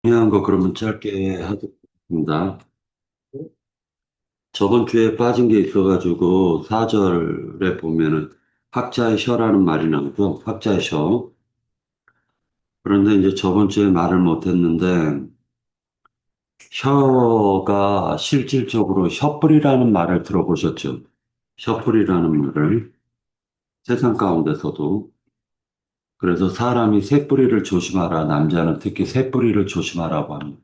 중요한 거 그러면 짧게 하겠습니다. 저번 주에 빠진 게 있어가지고 4절에 보면은 학자의 셔라는 말이 나오죠. 학자의 셔. 그런데 이제 저번 주에 말을 못했는데 셔가 실질적으로 셔플이라는 말을 들어보셨죠? 셔플이라는 말을 세상 가운데서도 그래서 사람이 새뿌리를 조심하라. 남자는 특히 새뿌리를 조심하라고 합니다.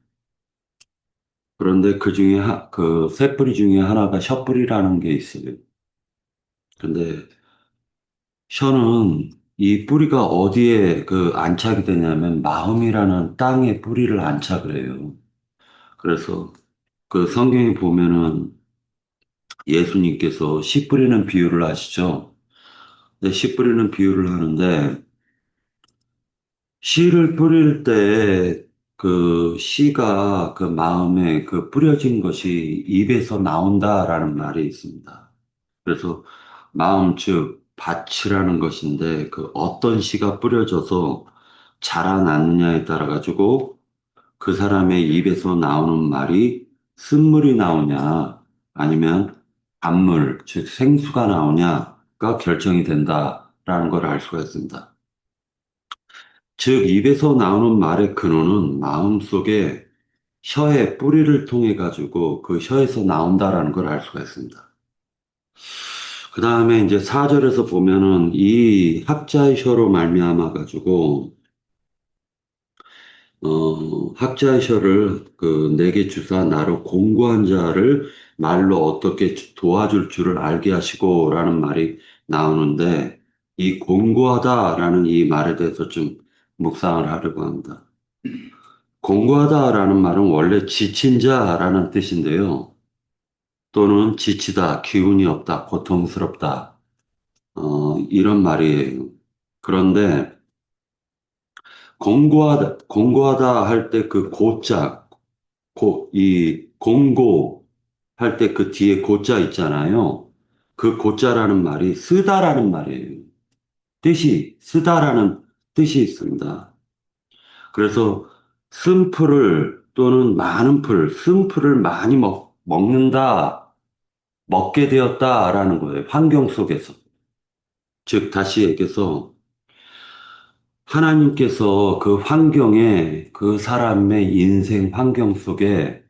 그런데 그 중에 그 새뿌리 중에 하나가 셔뿌리라는 게 있어요. 근데 셔는 이 뿌리가 어디에 그 안착이 되냐면 마음이라는 땅에 뿌리를 안착을 해요. 그래서 그 성경에 보면은 예수님께서 씨 뿌리는 비유를 하시죠. 근데 씨 뿌리는 비유를 하는데 씨를 뿌릴 때 그 씨가 그 마음에 그 뿌려진 것이 입에서 나온다라는 말이 있습니다. 그래서 마음 즉 밭이라는 것인데 그 어떤 씨가 뿌려져서 자라나느냐에 따라 가지고 그 사람의 입에서 나오는 말이 쓴물이 나오냐 아니면 단물 즉 생수가 나오냐가 결정이 된다라는 걸 알 수가 있습니다. 즉 입에서 나오는 말의 근원은 마음속에 혀의 뿌리를 통해 가지고 그 혀에서 나온다라는 걸 알 수가 있습니다. 그 다음에 이제 4절에서 보면은 이 학자의 혀로 말미암아 가지고 학자의 혀를 그 내게 주사 나로 공고한 자를 말로 어떻게 도와줄 줄을 알게 하시고라는 말이 나오는데 이 공고하다라는 이 말에 대해서 좀 묵상을 하려고 합니다. 공고하다라는 말은 원래 지친 자라는 뜻인데요. 또는 지치다, 기운이 없다, 고통스럽다, 이런 말이에요. 그런데 공고하다 할 때 그 고자, 이 공고 할 때 그 뒤에 고자 있잖아요. 그 고자라는 말이 쓰다라는 말이에요. 쓰다라는 뜻이 있습니다. 그래서 쓴풀을 또는 많은 쓴풀을 많이 먹게 되었다라는 거예요. 환경 속에서. 즉, 다시 얘기해서 하나님께서 그 환경에 그 사람의 인생 환경 속에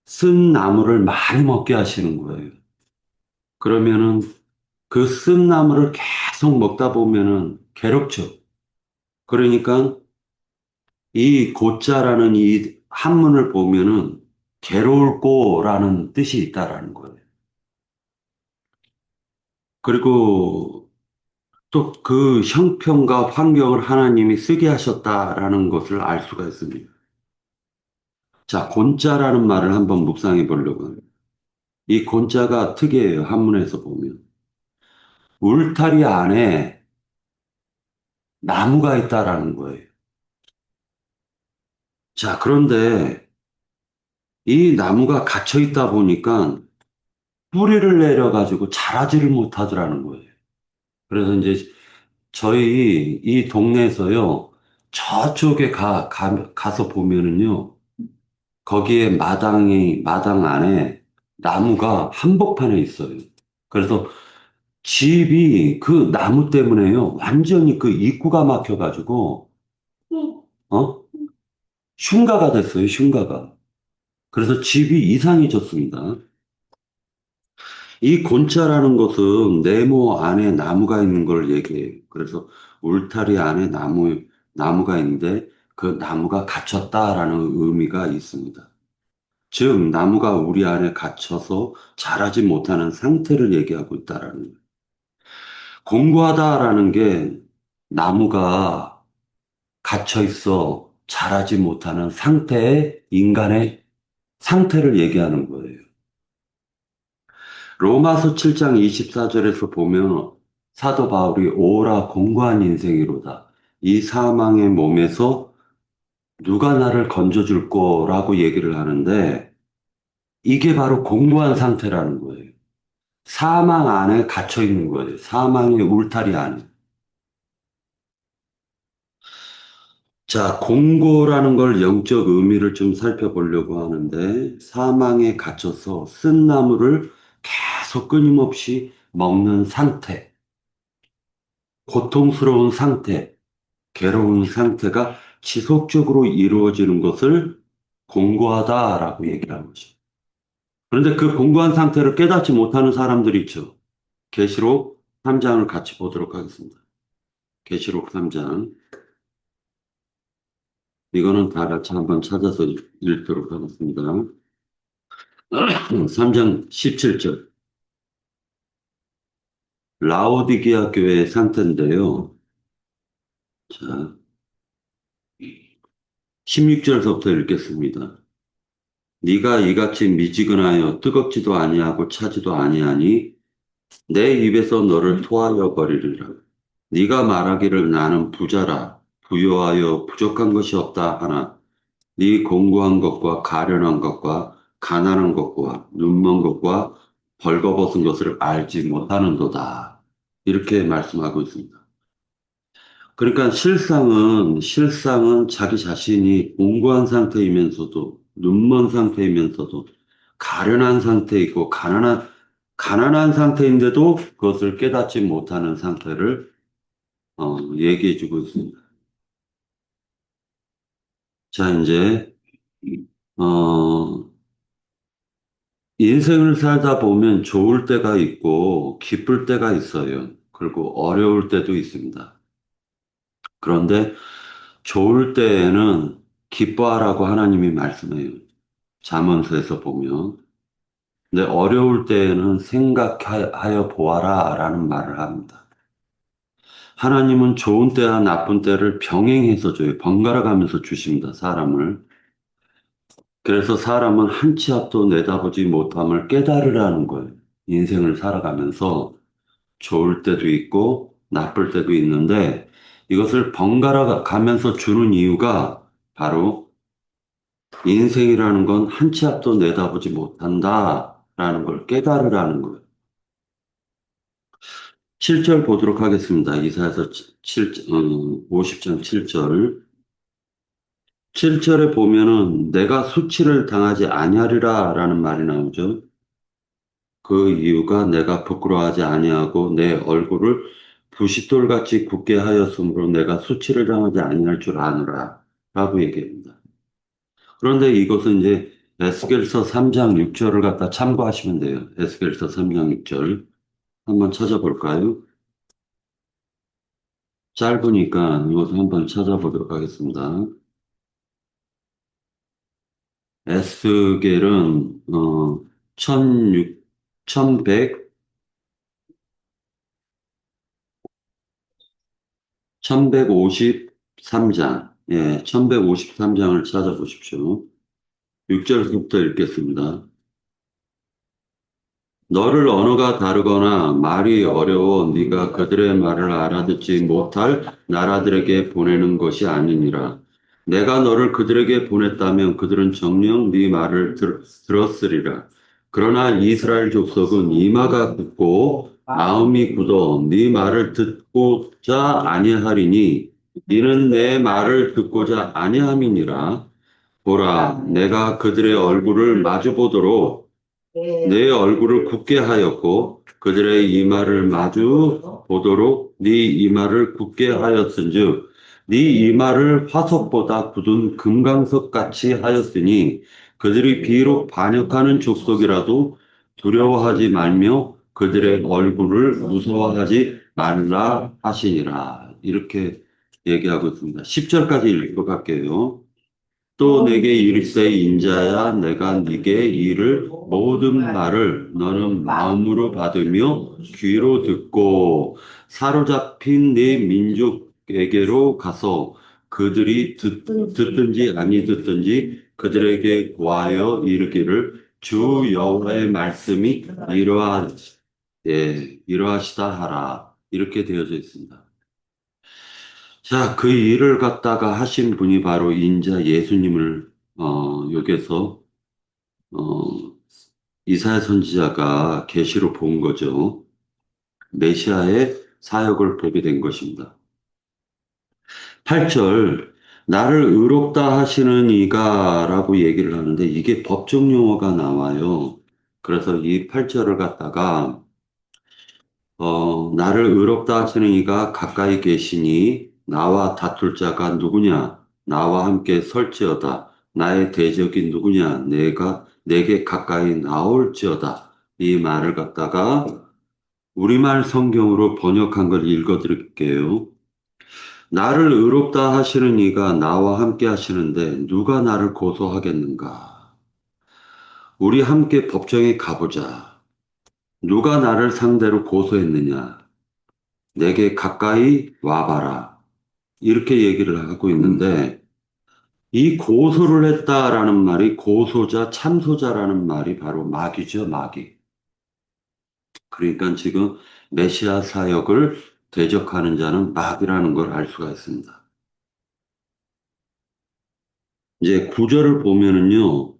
쓴 나무를 많이 먹게 하시는 거예요. 그러면은 그 쓴 나무를 계속 먹다 보면은 괴롭죠. 그러니까 이 고자라는 이 한문을 보면은 괴로울 거라는 뜻이 있다라는 거예요. 그리고 또 그 형편과 환경을 하나님이 쓰게 하셨다라는 것을 알 수가 있습니다. 자, 곤자라는 말을 한번 묵상해 보려고 합니다. 이 곤자가 특이해요. 한문에서 보면. 울타리 안에 나무가 있다라는 거예요. 자, 그런데 이 나무가 갇혀 있다 보니까 뿌리를 내려가지고 자라지를 못하더라는 거예요. 그래서 이제 저희 이 동네에서요, 저쪽에 가서 보면은요, 거기에 마당 안에 나무가 한복판에 있어요. 그래서 집이 그 나무 때문에요, 완전히 그 입구가 막혀가지고, 어? 흉가가 됐어요, 흉가가. 그래서 집이 이상해졌습니다. 이 곤자라는 것은 네모 안에 나무가 있는 걸 얘기해요. 그래서 울타리 안에 나무가 있는데 그 나무가 갇혔다라는 의미가 있습니다. 즉, 나무가 우리 안에 갇혀서 자라지 못하는 상태를 얘기하고 있다라는 거예요. 공고하다라는 게 나무가 갇혀 있어 자라지 못하는 상태의 인간의 상태를 얘기하는 거예요. 로마서 7장 24절에서 보면 사도 바울이 오라 공고한 인생이로다. 이 사망의 몸에서 누가 나를 건져줄 거라고 얘기를 하는데 이게 바로 공고한 상태라는 거예요. 사망 안에 갇혀 있는 거예요. 사망의 울타리 안에. 자, 공고라는 걸 영적 의미를 좀 살펴보려고 하는데, 사망에 갇혀서 쓴 나무를 계속 끊임없이 먹는 상태, 고통스러운 상태, 괴로운 상태가 지속적으로 이루어지는 것을 공고하다라고 얘기하는 거죠. 그런데 그 공고한 상태를 깨닫지 못하는 사람들이 있죠. 계시록 3장을 같이 보도록 하겠습니다. 계시록 3장. 이거는 다 같이 한번 찾아서 읽도록 하겠습니다. 3장 17절. 라오디게아 교회의 상태인데요. 자, 16절서부터 읽겠습니다. 네가 이같이 미지근하여 뜨겁지도 아니하고 차지도 아니하니 내 입에서 너를 토하여 버리리라. 네가 말하기를 나는 부자라 부요하여 부족한 것이 없다 하나 네 공고한 것과 가련한 것과 가난한 것과 눈먼 것과 벌거벗은 것을 알지 못하는도다. 이렇게 말씀하고 있습니다. 그러니까 실상은 자기 자신이 공고한 상태이면서도, 눈먼 상태이면서도, 가련한 상태이고, 가난한 상태인데도 그것을 깨닫지 못하는 상태를, 얘기해 주고 있습니다. 자, 이제, 어, 인생을 살다 보면 좋을 때가 있고, 기쁠 때가 있어요. 그리고 어려울 때도 있습니다. 그런데 좋을 때에는 기뻐하라고 하나님이 말씀해요. 잠언서에서 보면. 근데 어려울 때에는 생각하여 보아라 라는 말을 합니다. 하나님은 좋은 때와 나쁜 때를 병행해서 줘요. 번갈아 가면서 주십니다, 사람을. 그래서 사람은 한 치 앞도 내다보지 못함을 깨달으라는 거예요. 인생을 살아가면서 좋을 때도 있고 나쁠 때도 있는데 이것을 번갈아 가면서 주는 이유가 바로 인생이라는 건 한 치 앞도 내다보지 못한다라는 걸 깨달으라는 거예요. 7절 보도록 하겠습니다. 이사야서 50장 7절. 7절에 보면은 내가 수치를 당하지 아니하리라 라는 말이 나오죠. 그 이유가 내가 부끄러워하지 아니하고 내 얼굴을 부싯돌같이 굳게 하였으므로 내가 수치를 당하지 아니할 줄 아노라 라고 얘기합니다. 그런데 이것은 이제 에스겔서 3장 6절을 갖다 참고하시면 돼요. 에스겔서 3장 6절. 한번 찾아볼까요? 짧으니까 이것을 한번 찾아보도록 하겠습니다. 에스겔은 16, 1100, 1153장, 예, 1153장을 찾아보십시오. 6절부터 읽겠습니다. 너를 언어가 다르거나 말이 어려워 네가 그들의 말을 알아듣지 못할 나라들에게 보내는 것이 아니니라. 내가 너를 그들에게 보냈다면 그들은 정녕 네 말을 들었으리라. 그러나 이스라엘 족속은 이마가 굳고 마음이 굳어 네 말을 듣고자 아니하리니 이는 내 말을 듣고자 아니함이니라. 보라, 내가 그들의 얼굴을 마주보도록 내 얼굴을 굳게 하였고 그들의 이마를 마주 보도록 네 이마를 굳게 하였은즉 네 이마를 화석보다 굳은 금강석 같이 하였으니 그들이 비록 반역하는 족속이라도 두려워하지 말며 그들의 얼굴을 무서워하지 말라 하시니라. 이렇게 얘기하고 있습니다. 10절까지 읽고 갈게요. 또 내게 이르시되 인자야 내가 네게 이를 모든 말을 너는 마음으로 받으며 귀로 듣고 사로잡힌 네 민족에게로 가서 그들이 듣든지 아니 듣든지 그들에게 고하여 이르기를 주 여호와의 말씀이 이러하시다 하라 이렇게 되어져 있습니다. 자, 그 일을 갖다가 하신 분이 바로 인자 예수님을 여기서 어, 이사야 선지자가 계시로 본 거죠. 메시아의 사역을 보게 된 것입니다. 8절 나를 의롭다 하시는 이가라고 얘기를 하는데 이게 법정 용어가 나와요. 그래서 이 8절을 갖다가 나를 의롭다 하시는 이가 가까이 계시니 나와 다툴 자가 누구냐? 나와 함께 설지어다. 나의 대적이 누구냐? 내게 가까이 나올지어다. 이 말을 갖다가 우리말 성경으로 번역한 걸 읽어 드릴게요. 나를 의롭다 하시는 이가 나와 함께 하시는데 누가 나를 고소하겠는가? 우리 함께 법정에 가보자. 누가 나를 상대로 고소했느냐? 내게 가까이 와봐라. 이렇게 얘기를 하고 있는데, 이 고소를 했다라는 말이 고소자, 참소자라는 말이 바로 마귀죠, 마귀. 그러니까 지금 메시아 사역을 대적하는 자는 마귀라는 걸 알 수가 있습니다. 이제 구절을 보면은요,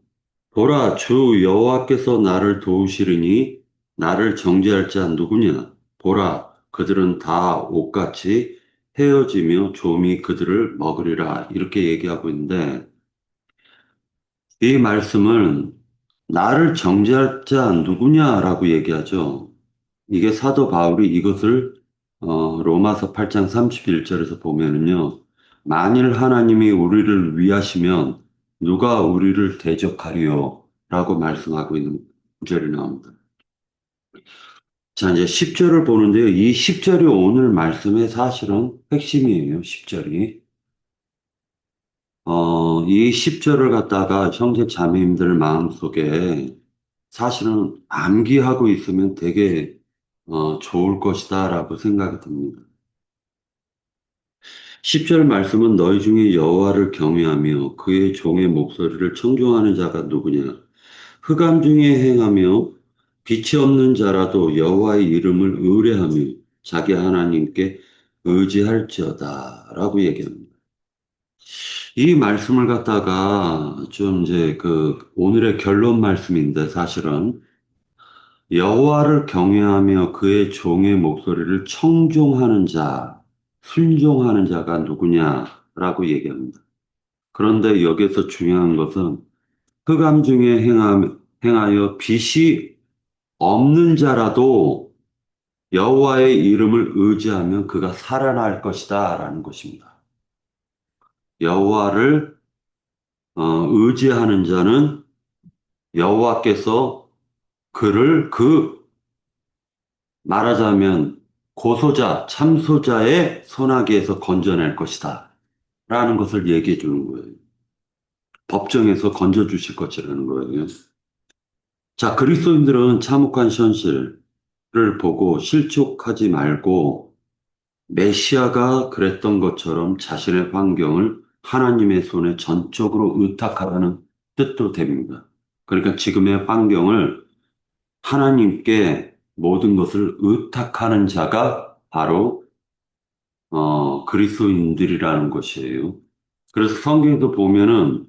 보라, 주 여호와께서 나를 도우시리니 나를 정죄할 자 누구냐? 보라, 그들은 다 옷같이 헤어지며 좀이 그들을 먹으리라. 이렇게 얘기하고 있는데, 이 말씀은 나를 정죄할 자 누구냐라고 얘기하죠. 이게 사도 바울이 이것을 로마서 8장 31절에서 보면은요. 만일 하나님이 우리를 위하시면 누가 우리를 대적하리요? 라고 말씀하고 있는 구절이 나옵니다. 자, 이제 10절을 보는데요. 이 10절이 오늘 말씀의 사실은 핵심이에요. 10절이. 이 10절을 갖다가 형제 자매님들 마음속에 사실은 암기하고 있으면 되게 좋을 것이다라고 생각이 듭니다. 10절 말씀은 너희 중에 여호와를 경외하며 그의 종의 목소리를 청종하는 자가 누구냐? 흑암 중에 행하며 빛이 없는 자라도 여호와의 이름을 의뢰하며 자기 하나님께 의지할지어다 라고 얘기합니다. 이 말씀을 갖다가 좀 이제 그 오늘의 결론 말씀인데 사실은 여호와를 경외하며 그의 종의 목소리를 청종하는 자, 순종하는 자가 누구냐라고 얘기합니다. 그런데 여기서 중요한 것은 흑암 중에 행하여 빛이 없는 자라도 여호와의 이름을 의지하면 그가 살아날 것이다라는 것입니다. 여호와를 의지하는 자는 여호와께서 그를 말하자면 고소자, 참소자의 손아귀에서 건져낼 것이다. 라는 것을 얘기해 주는 거예요. 법정에서 건져 주실 것이라는 거예요. 자, 그리스도인들은 참혹한 현실을 보고 실족하지 말고 메시아가 그랬던 것처럼 자신의 환경을 하나님의 손에 전적으로 의탁하라는 뜻도 됩니다. 그러니까 지금의 환경을 하나님께 모든 것을 의탁하는 자가 바로 그리스도인들이라는 것이에요. 그래서 성경에도 보면은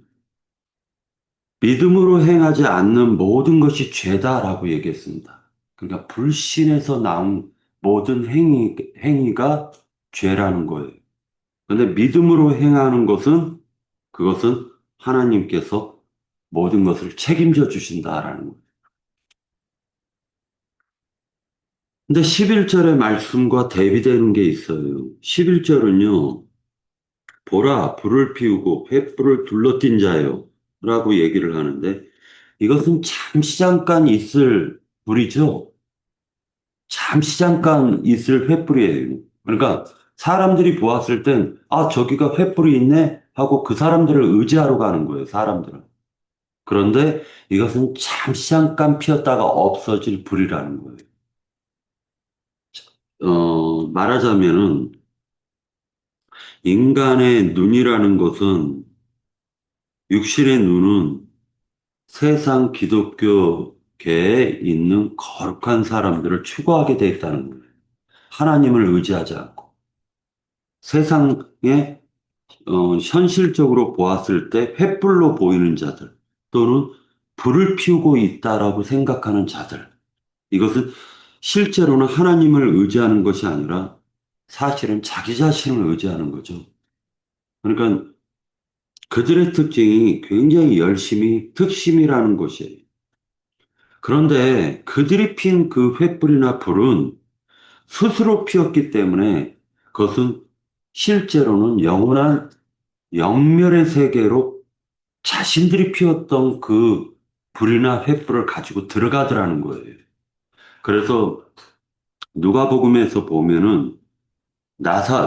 믿음으로 행하지 않는 모든 것이 죄다라고 얘기했습니다. 그러니까 불신에서 나온 모든 행위가 죄라는 거예요. 그런데 믿음으로 행하는 그것은 하나님께서 모든 것을 책임져 주신다라는 거예요. 근데 11절의 말씀과 대비되는 게 있어요. 11절은요, 보라, 불을 피우고 횃불을 둘러띈 자요. 라고 얘기를 하는데, 이것은 잠시 잠깐 있을 불이죠. 잠시 잠깐 있을 횃불이에요. 그러니까 사람들이 보았을 땐, 아, 저기가 횃불이 있네? 하고 그 사람들을 의지하러 가는 거예요, 사람들은. 그런데 이것은 잠시 잠깐 피었다가 없어질 불이라는 거예요. 말하자면은, 인간의 눈이라는 것은, 육신의 눈은 세상 기독교계에 있는 거룩한 사람들을 추구하게 돼 있다는 거예요. 하나님을 의지하지 않고. 세상에 현실적으로 보았을 때 횃불로 보이는 자들 또는 불을 피우고 있다라고 생각하는 자들. 이것은 실제로는 하나님을 의지하는 것이 아니라 사실은 자기 자신을 의지하는 거죠. 그러니까 그들의 특징이 굉장히 열심히 특심이라는 것이에요. 그런데 그들이 핀 그 횃불이나 불은 스스로 피었기 때문에 그것은 실제로는 영원한 영멸의 세계로 자신들이 피웠던 그 불이나 횃불을 가지고 들어가더라는 거예요. 그래서 누가복음에서 보면은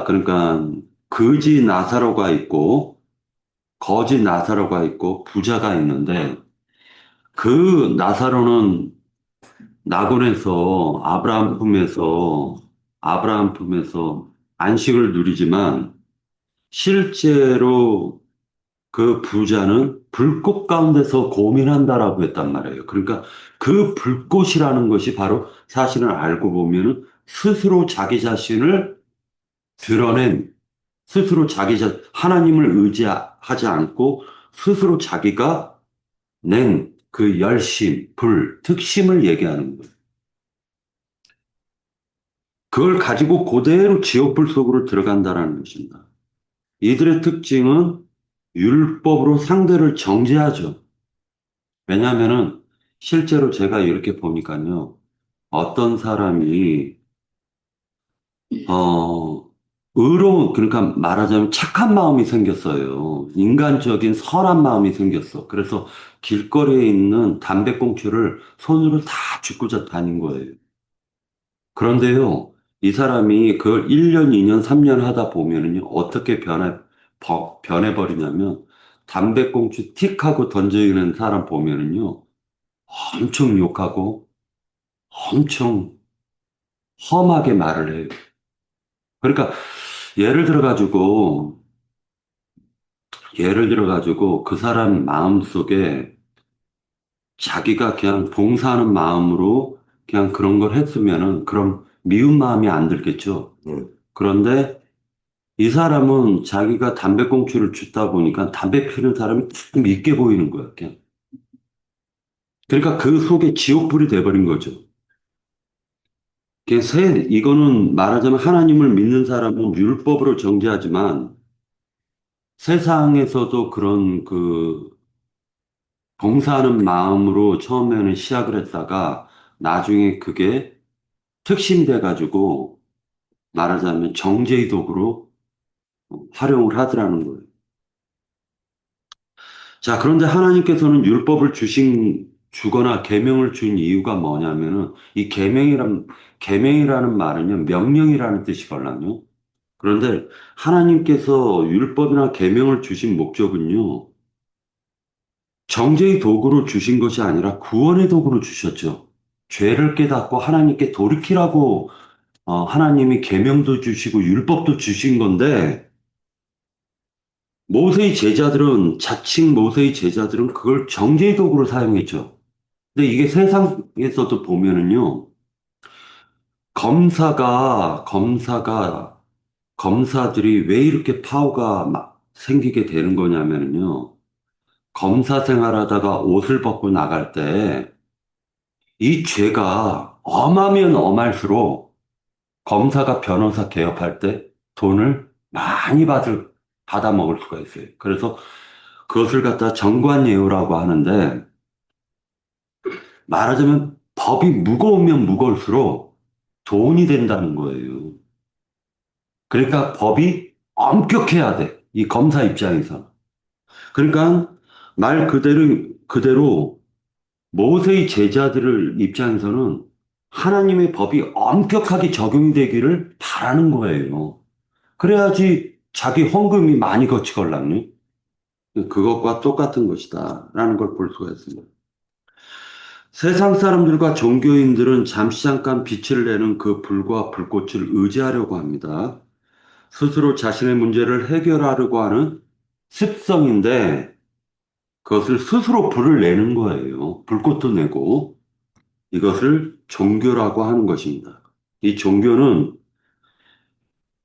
그러니까 거지 나사로가 있고 거지 나사로가 있고 부자가 있는데 그 나사로는 낙원에서 아브라함 품에서 안식을 누리지만 실제로 그 부자는 불꽃 가운데서 고민한다라고 했단 말이에요. 그러니까 그 불꽃이라는 것이 바로 사실은 알고 보면은 스스로 자기 자신을 드러낸 하나님을 의지하지 않고 스스로 자기가 낸 그 열심, 특심을 얘기하는 거예요. 그걸 가지고 그대로 지옥불 속으로 들어간다라는 것입니다. 이들의 특징은 율법으로 상대를 정죄하죠. 왜냐하면은 실제로 제가 이렇게 보니까요. 어떤 사람이 어 그러니까 말하자면 착한 마음이 생겼어요. 인간적인 선한 마음이 생겼어. 그래서 길거리에 있는 담배꽁초를 손으로 다 줍고 다닌 거예요. 그런데요, 이 사람이 그걸 1년, 2년, 3년 하다 보면은요, 어떻게 변해버리냐면, 담배꽁초 틱 하고 던져있는 사람 보면은요, 엄청 욕하고, 엄청 험하게 말을 해요. 그러니까, 예를 들어가지고, 예를 들어가지고, 그 사람 마음속에 자기가 그냥 봉사하는 마음으로 그냥 그런 걸 했으면은, 그럼 미운 마음이 안 들겠죠. 그런데 이 사람은 자기가 담배꽁초를 줍다 보니까 담배 피우는 사람이 참 있게 보이는 거야. 그냥. 그러니까 그 속에 지옥불이 돼버린 거죠. 이거는 말하자면 하나님을 믿는 사람은 율법으로 정죄하지만 세상에서도 그런 봉사하는 마음으로 처음에는 시작을 했다가 나중에 그게 특심돼 가지고 말하자면 정죄의 도구로 활용을 하더라는 거예요. 자, 그런데 하나님께서는 주거나 계명을 준 이유가 뭐냐면은 이 계명이라는 말은요, 명령이라는 뜻이거든요. 그런데 하나님께서 율법이나 계명을 주신 목적은요, 정죄의 도구로 주신 것이 아니라 구원의 도구로 주셨죠. 죄를 깨닫고 하나님께 돌이키라고 하나님이 계명도 주시고 율법도 주신 건데 자칭 모세의 제자들은 그걸 정죄의 도구로 사용했죠. 근데 이게 세상에서도 보면은요, 검사들이 왜 이렇게 파워가 막 생기게 되는 거냐면요, 검사 생활하다가 옷을 벗고 나갈 때, 이 죄가 엄하면 엄할수록 검사가 변호사 개업할 때 돈을 받아 먹을 수가 있어요. 그래서 그것을 갖다 정관예우라고 하는데, 말하자면 법이 무거우면 무거울수록 돈이 된다는 거예요. 그러니까 법이 엄격해야 돼. 이 검사 입장에서. 그러니까 말 그대로 모세의 제자들을 입장에서는 하나님의 법이 엄격하게 적용이 되기를 바라는 거예요. 그래야지 자기 헌금이 많이 거치걸랑요. 그것과 똑같은 것이다. 라는 걸 볼 수가 있습니다. 세상 사람들과 종교인들은 잠깐 빛을 내는 그 불과 불꽃을 의지하려고 합니다. 스스로 자신의 문제를 해결하려고 하는 습성인데 그것을 스스로 불을 내는 거예요. 불꽃도 내고 이것을 종교라고 하는 것입니다. 이 종교는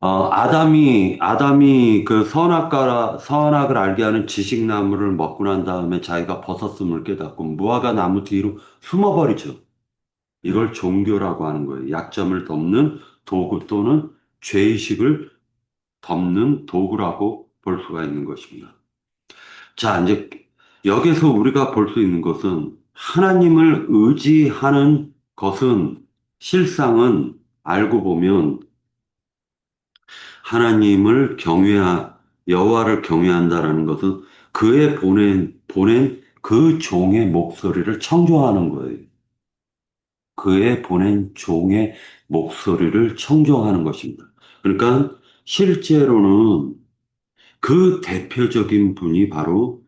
아담이 그 선악을 알게 하는 지식나무를 먹고 난 다음에 자기가 벗었음을 깨닫고 무화과 나무 뒤로 숨어버리죠. 이걸 종교라고 하는 거예요. 약점을 덮는 도구 또는 죄의식을 덮는 도구라고 볼 수가 있는 것입니다. 자, 이제 여기서 우리가 볼 수 있는 것은 하나님을 의지하는 것은 실상은 알고 보면 하나님을 여호와를 경외한다라는 것은 그의 보낸 그 종의 목소리를 청종하는 거예요. 그의 보낸 종의 목소리를 청종하는 것입니다. 그러니까 실제로는 그 대표적인 분이 바로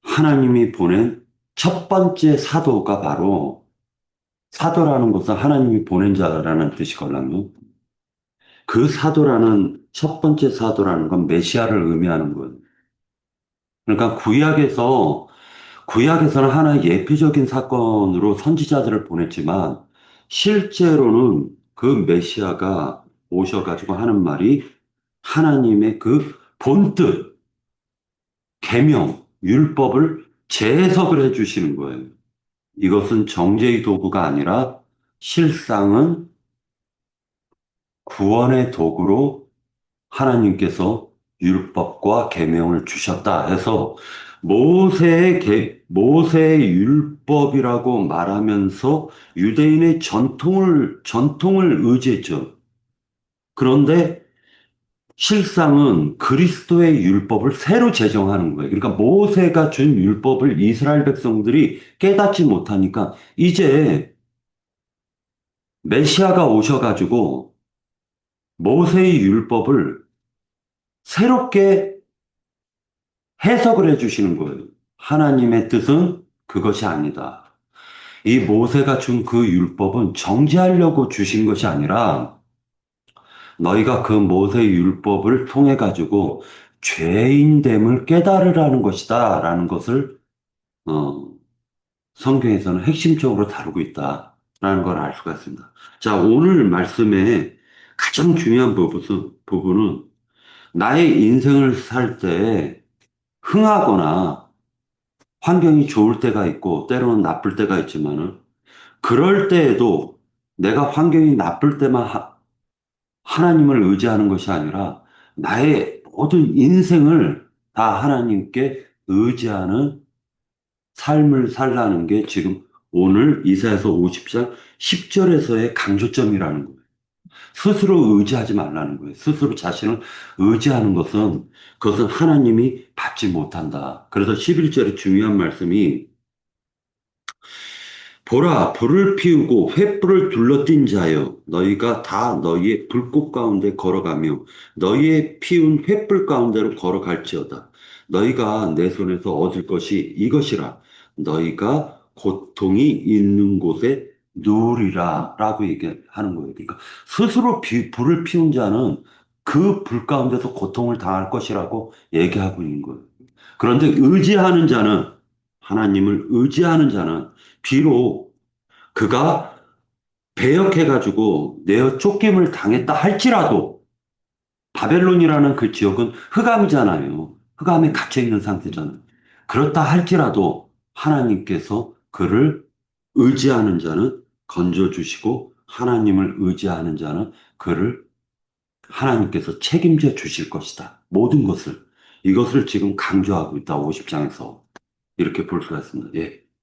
하나님이 보낸 첫 번째 사도가 바로 사도라는 것은 하나님이 보낸 자라는 뜻이거든요. 그 사도라는 첫 번째 사도라는 건 메시아를 의미하는 거예요. 그러니까 구약에서는 하나의 예표적인 사건으로 선지자들을 보냈지만 실제로는 그 메시아가 오셔가지고 하는 말이 하나님의 그 본뜻, 계명, 율법을 재해석을 해주시는 거예요. 이것은 정죄의 도구가 아니라 실상은 구원의 도구로 하나님께서 율법과 계명을 주셨다 해서 모세의 율법이라고 말하면서 유대인의 전통을 의지했죠. 그런데 실상은 그리스도의 율법을 새로 제정하는 거예요. 그러니까 모세가 준 율법을 이스라엘 백성들이 깨닫지 못하니까 이제 메시아가 오셔가지고 모세의 율법을 새롭게 해석을 해주시는 거예요. 하나님의 뜻은 그것이 아니다. 이 모세가 준 그 율법은 정죄하려고 주신 것이 아니라 너희가 그 모세의 율법을 통해 가지고 죄인됨을 깨달으라는 것이다. 라는 것을 어, 성경에서는 핵심적으로 다루고 있다라는 걸 알 수가 있습니다. 자, 오늘 말씀의 가장 중요한 부분은 나의 인생을 살 때 흥하거나 환경이 좋을 때가 있고 때로는 나쁠 때가 있지만은 그럴 때에도 내가 환경이 나쁠 때만 하나님을 의지하는 것이 아니라 나의 모든 인생을 다 하나님께 의지하는 삶을 살라는 게 지금 오늘 이사야서 50장 10절에서의 강조점이라는 거예요. 스스로 의지하지 말라는 거예요. 스스로 자신을 의지하는 것은 그것은 하나님이 받지 못한다. 그래서 11절에 중요한 말씀이 보라, 불을 피우고 횃불을 둘러띈 자여, 너희가 다 너희의 불꽃 가운데 걸어가며 너희의 피운 횃불 가운데로 걸어갈지어다. 너희가 내 손에서 얻을 것이 이것이라. 너희가 고통이 있는 곳에 누우리라. 라고 얘기하는 거예요. 그러니까 스스로 불을 피운 자는 그 불 가운데서 고통을 당할 것이라고 얘기하고 있는 거예요. 그런데 하나님을 의지하는 자는 비록 그가 배역해가지고 내어 쫓김을 당했다 할지라도 바벨론이라는 그 지역은 흑암이잖아요. 흑암에 갇혀있는 상태잖아요. 그렇다 할지라도 하나님께서 그를 의지하는 자는 건져주시고 하나님을 의지하는 자는 그를 하나님께서 책임져 주실 것이다. 모든 것을. 이것을 지금 강조하고 있다. 50장에서. 이렇게 볼 수가 있습니다. 예.